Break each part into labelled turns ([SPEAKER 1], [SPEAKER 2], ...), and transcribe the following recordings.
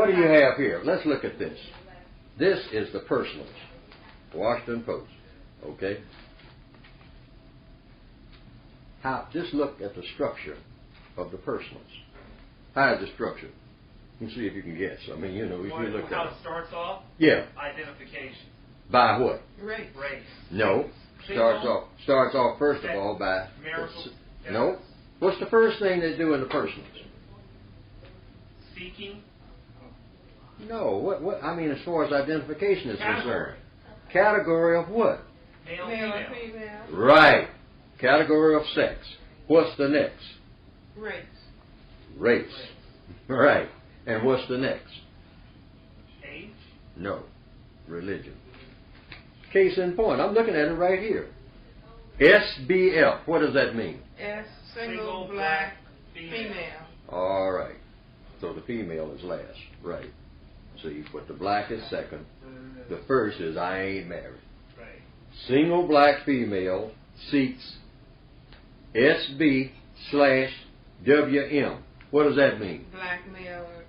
[SPEAKER 1] do you have here? Let's look at this. This is the personals. Washington Post. Okay? Just look at the structure of the personals. How is the structure? You see if you can guess. I mean, if you look at
[SPEAKER 2] how it starts off?
[SPEAKER 1] Yeah.
[SPEAKER 2] Identification.
[SPEAKER 1] By what?
[SPEAKER 3] Race.
[SPEAKER 1] No. Starts off first of all by no. What's the first thing they do in the personals?
[SPEAKER 2] Seeking.
[SPEAKER 1] No. What? I mean, as far as identification is concerned, category of what?
[SPEAKER 2] Male and female.
[SPEAKER 1] Right. Category of sex. What's the next?
[SPEAKER 3] Race.
[SPEAKER 1] Right. And what's the next?
[SPEAKER 2] Age.
[SPEAKER 1] No. Religion. Case in point. I'm looking at it right here. SBF. What does that mean?
[SPEAKER 3] Single black female.
[SPEAKER 1] All right. So the female is last. Right. See, but the black is second. The first is I ain't married.
[SPEAKER 2] Right.
[SPEAKER 1] Single black female seeks SB/WM. What does that mean?
[SPEAKER 3] Black male or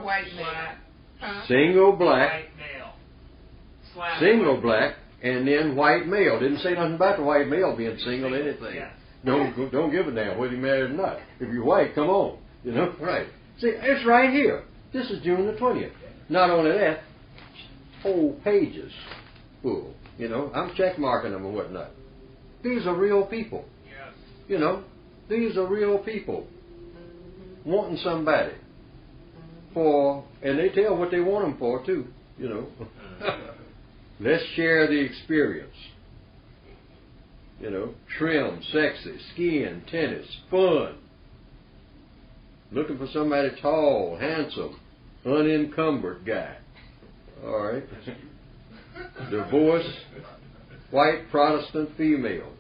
[SPEAKER 3] white male. Huh?
[SPEAKER 1] Single black.
[SPEAKER 2] White male.
[SPEAKER 1] Single black and then white male. Didn't say nothing about the white male being single or anything.
[SPEAKER 2] Yes.
[SPEAKER 1] Don't give a damn whether you're married or not. If you're white, come on. Right. See, it's right here. This is June the 20th. Not only that, whole pages full. I'm check marking them and whatnot. These are real people.
[SPEAKER 2] Yes.
[SPEAKER 1] These are real people wanting somebody for, and they tell what they want them for too. Let's share the experience. Trim, sexy, skiing, tennis, fun. Looking for somebody tall, handsome, unencumbered guy. All right. Divorced, white Protestant female.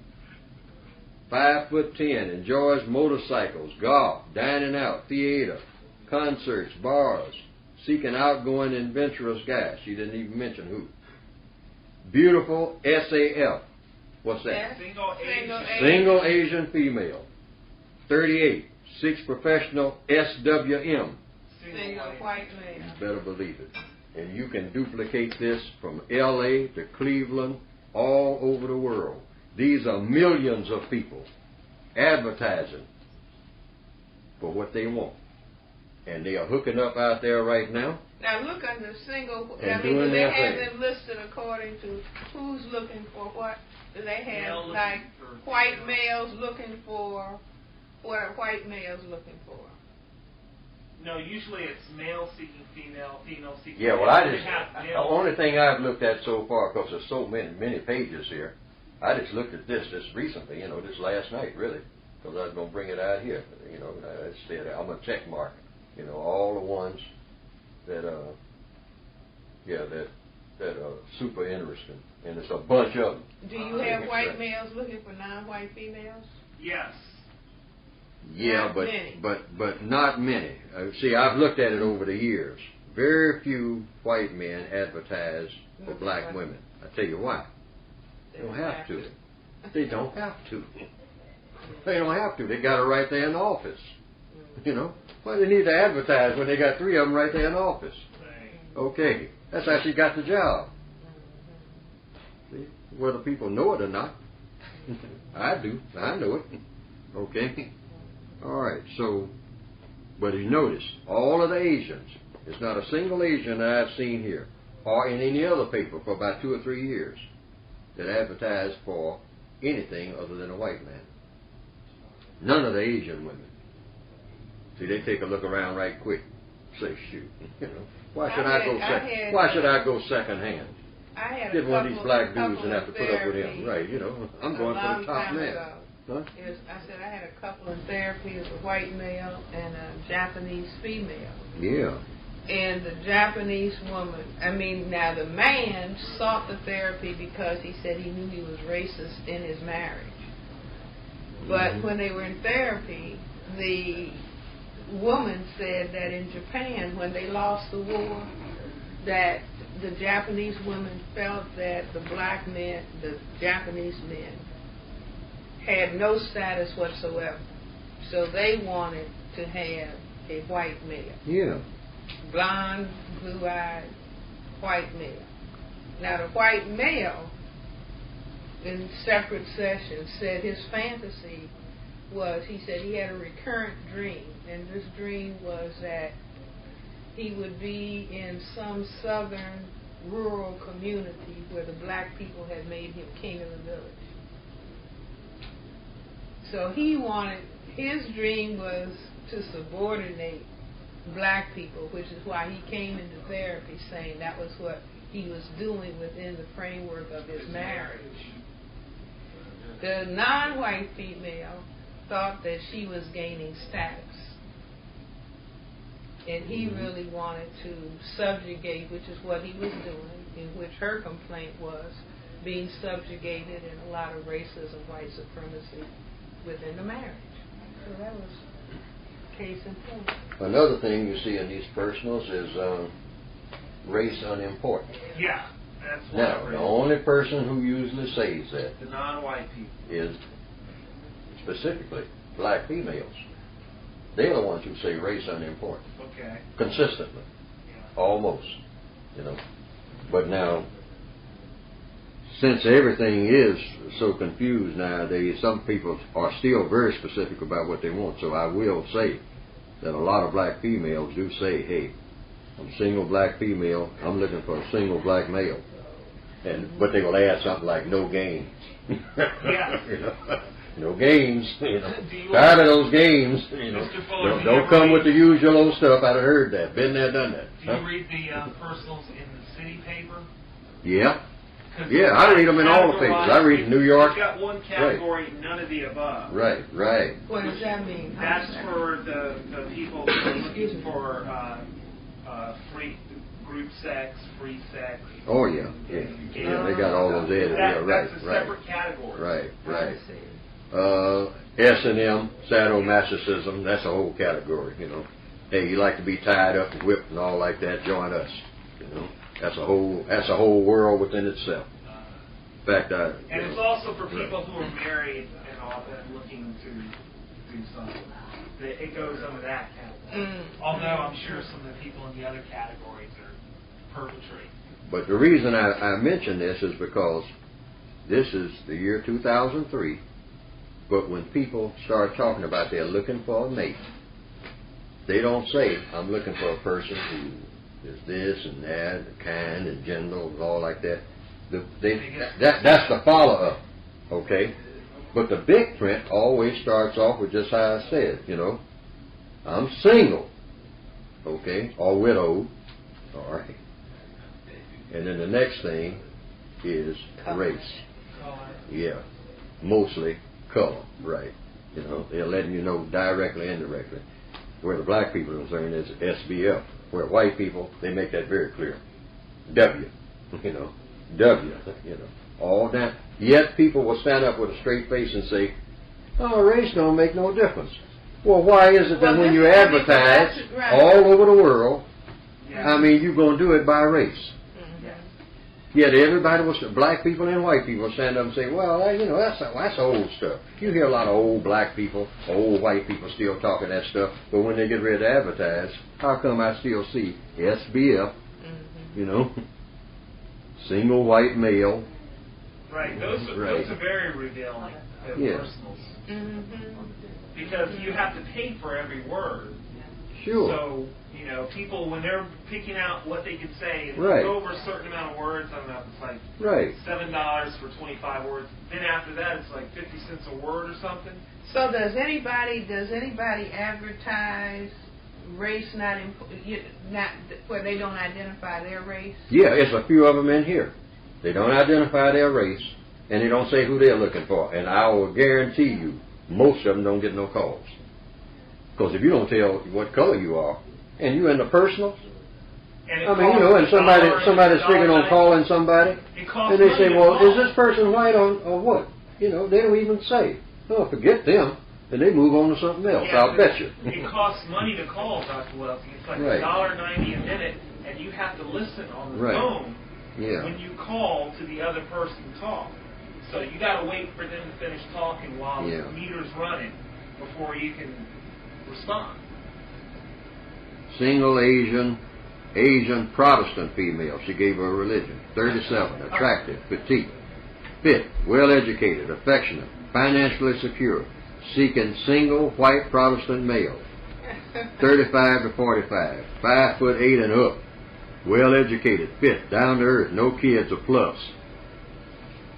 [SPEAKER 1] 5'10", enjoys motorcycles, golf, dining out, theater, concerts, bars, seeking outgoing, adventurous guy. She didn't even mention who. Beautiful SAF. What's that? Single Asian female. 38. Seeks professional SWM.
[SPEAKER 3] Single white male.
[SPEAKER 1] You better believe it. And you can duplicate this from LA to Cleveland, all over the world. These are millions of people advertising for what they want. And they are hooking up out there right now.
[SPEAKER 3] Now look under single,
[SPEAKER 1] And
[SPEAKER 3] do they have
[SPEAKER 1] thing.
[SPEAKER 3] them listed according to who's looking for what? Do they have
[SPEAKER 2] Male
[SPEAKER 3] like
[SPEAKER 2] for
[SPEAKER 3] white
[SPEAKER 2] female.
[SPEAKER 3] males looking for, what are white males looking for?
[SPEAKER 2] No, usually it's male seeking female, female seeking
[SPEAKER 1] Yeah, well,
[SPEAKER 2] male.
[SPEAKER 1] the only thing I've looked at so far, because there's so many pages here, I just looked at this recently, this last night, really, because I was going to bring it out here. I said I'm going to check mark, all the ones that are super interesting, and it's a bunch of them.
[SPEAKER 3] Do you have white males looking for non-white females?
[SPEAKER 2] Yes.
[SPEAKER 1] Yeah,
[SPEAKER 3] Not many.
[SPEAKER 1] but not many. See, I've looked at it over the years. Very few white men advertise for black women. I tell you why. They don't have to. They don't have to. They don't have to. They got it right there in the office. Why do they need to advertise when they got 3 of them right there in the office? Okay, that's how she got the job. See, whether people know it or not, I do. I know it. Okay. All right. So, but you notice all of the Asians. There's not a single Asian that I've seen here or in any other paper for about 2 or 3 years that advertised for anything other than a white man. None of the Asian women. See, they take a look around right quick. Say, shoot, why should I go second hand? Get one of these black dudes and have to put up with him, right? I'm going for the top man. Huh?
[SPEAKER 3] I said I had a couple in therapy. It was a white male and a Japanese female.
[SPEAKER 1] Yeah.
[SPEAKER 3] And the Japanese woman, now the man sought the therapy because he said he knew he was racist in his marriage. But when they were in therapy, the woman said that in Japan, when they lost the war, that the Japanese women felt that the black men, the Japanese men, had no status whatsoever. So they wanted to have a white male.
[SPEAKER 1] Yeah.
[SPEAKER 3] blonde, blue-eyed, white male. Now the white male, in separate sessions, said his fantasy was, he said he had a recurrent dream, and this dream was that he would be in some southern rural community where the black people had made him king of the village. So he wanted, his dream was to subordinate black people, which is why he came into therapy saying that was what he was doing within the framework of his marriage. The non-white female thought that she was gaining status. And he really wanted to subjugate, which is what he was doing, in which her complaint was being subjugated and a lot of racism, white supremacy within the marriage. So that was case in point.
[SPEAKER 1] Another thing you see in these personals is race unimportant.
[SPEAKER 2] Yeah, that's what
[SPEAKER 1] Now, the only person who usually says that
[SPEAKER 2] the non-white people
[SPEAKER 1] is specifically black females. They're the ones who say race unimportant.
[SPEAKER 2] Okay.
[SPEAKER 1] Consistently.
[SPEAKER 2] Yeah.
[SPEAKER 1] Almost. You know. But now, since everything is so confused nowadays, some people are still very specific about what they want. So I will say that a lot of black females do say, hey, I'm a single black female, I'm looking for a single black male. But they will add something like no games.
[SPEAKER 2] Yeah.
[SPEAKER 1] You know? No games, you know. Tired of those games, you know.
[SPEAKER 2] Mr. Fuller,
[SPEAKER 1] Don't come with the usual old stuff. I'd have heard that. Been there, done that.
[SPEAKER 2] Do you read the personals in the city paper?
[SPEAKER 1] Yeah. Yeah, I read them in all the papers. I read New York.
[SPEAKER 2] You've got one category, none of the above.
[SPEAKER 1] Right, right.
[SPEAKER 3] What does that mean?
[SPEAKER 2] That's for the people who are looking for free group sex, free sex.
[SPEAKER 1] Oh, yeah. Yeah, yeah, they got all those ads. Yeah, right,
[SPEAKER 2] that's a
[SPEAKER 1] right.
[SPEAKER 2] separate category.
[SPEAKER 1] Right, right.
[SPEAKER 3] I see.
[SPEAKER 1] S&M, sadomasochism, that's a whole category, you know. Hey, you like to be tied up and whipped and all like that, join us. You know, that's a whole world within itself. In fact,
[SPEAKER 2] and it's also for people who are married and all that, looking to do something. It goes under that category. Although I'm sure some of the people in the other categories are perpetrating.
[SPEAKER 1] But the reason I mention this is because this is the year 2003. But when people start talking about they're looking for a mate, they don't say, I'm looking for a person who is this and that, kind and gentle and all like that. That's the follow-up, okay? But the big print always starts off with just how I said, you know. I'm single, okay, or widowed, all right. And then the next thing is race. Yeah, mostly color, right. You know, they're letting you know directly and indirectly. Where the black people are concerned is SBF. Where white people, they make that very clear. W, you know, W, you know, all that. Yet people will stand up with a straight face and say, oh, race don't make no difference. Well, why is it that when you advertise all over the world, I mean, you're going to do it by race? Yet everybody was, black people and white people stand up and say, well, you know, that's old stuff. You hear a lot of old black people, old white people still talking that stuff, but when they get ready to advertise, how come I still see SBF, you know, single white male.
[SPEAKER 2] Right, those are very revealing personals. Because you have to pay for every word.
[SPEAKER 1] Sure.
[SPEAKER 2] So, you know, people, when they're picking out what they can say, if
[SPEAKER 1] right.
[SPEAKER 2] they go over a certain amount of words, I don't know, it's like
[SPEAKER 1] right.
[SPEAKER 2] $7 for 25 words. Then after that, it's like 50 cents a word or something.
[SPEAKER 3] So does anybody advertise race not where they don't identify their race?
[SPEAKER 1] Yeah, it's a few of them in here. They don't identify their race, and they don't say who they're looking for. And I will guarantee you, most of them don't get no calls. Because if you don't tell what color you are, and you're in the personals, I mean, you know, and somebody's thinking on calling somebody, and they say, well, is this person white or what? You know, they don't even say. Oh, forget them, and they move on to something else.
[SPEAKER 2] Yeah,
[SPEAKER 1] I'll bet you.
[SPEAKER 2] It costs money to call, Dr. Welsing. It's like $1.90 a minute, and you have to listen on the phone when you call to the other person talk. So you got to wait for them to finish talking while the meter's running before you can respond.
[SPEAKER 1] Single Asian, Asian Protestant female. She gave her religion. 37. Attractive, petite, fit, well-educated, affectionate, financially secure, seeking single white Protestant male. 35 to 45. 5'8" and up. Well-educated, fit, down to earth, no kids, a plus.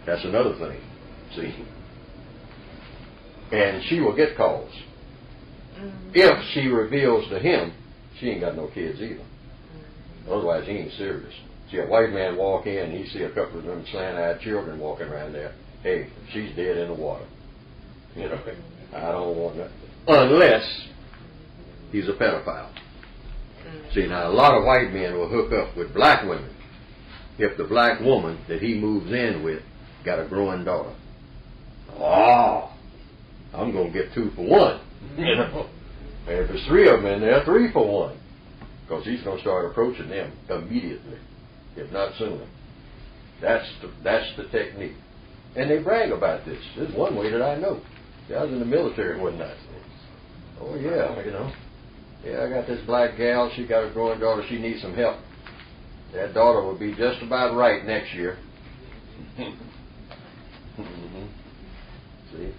[SPEAKER 1] That's another thing. See? And she will get calls. If she reveals to him she ain't got no kids either. Otherwise he ain't serious. See a white man walk in, he see a couple of them slant-eyed children walking around there. Hey, she's dead in the water. You know, I don't want that. Unless he's a pedophile. See, now a lot of white men will hook up with black women if the black woman that he moves in with got a growing daughter. Oh, I'm going to get 2 for 1. You know, and if there's 3 of them in there, 3 for 1, because he's going to start approaching them immediately, if not sooner. That's the technique, and they brag about this. There's one way that I know. I was in the military one night. Oh yeah, you know. Yeah, I got this black gal. She got a growing daughter. She needs some help. That daughter will be just about right next year. See.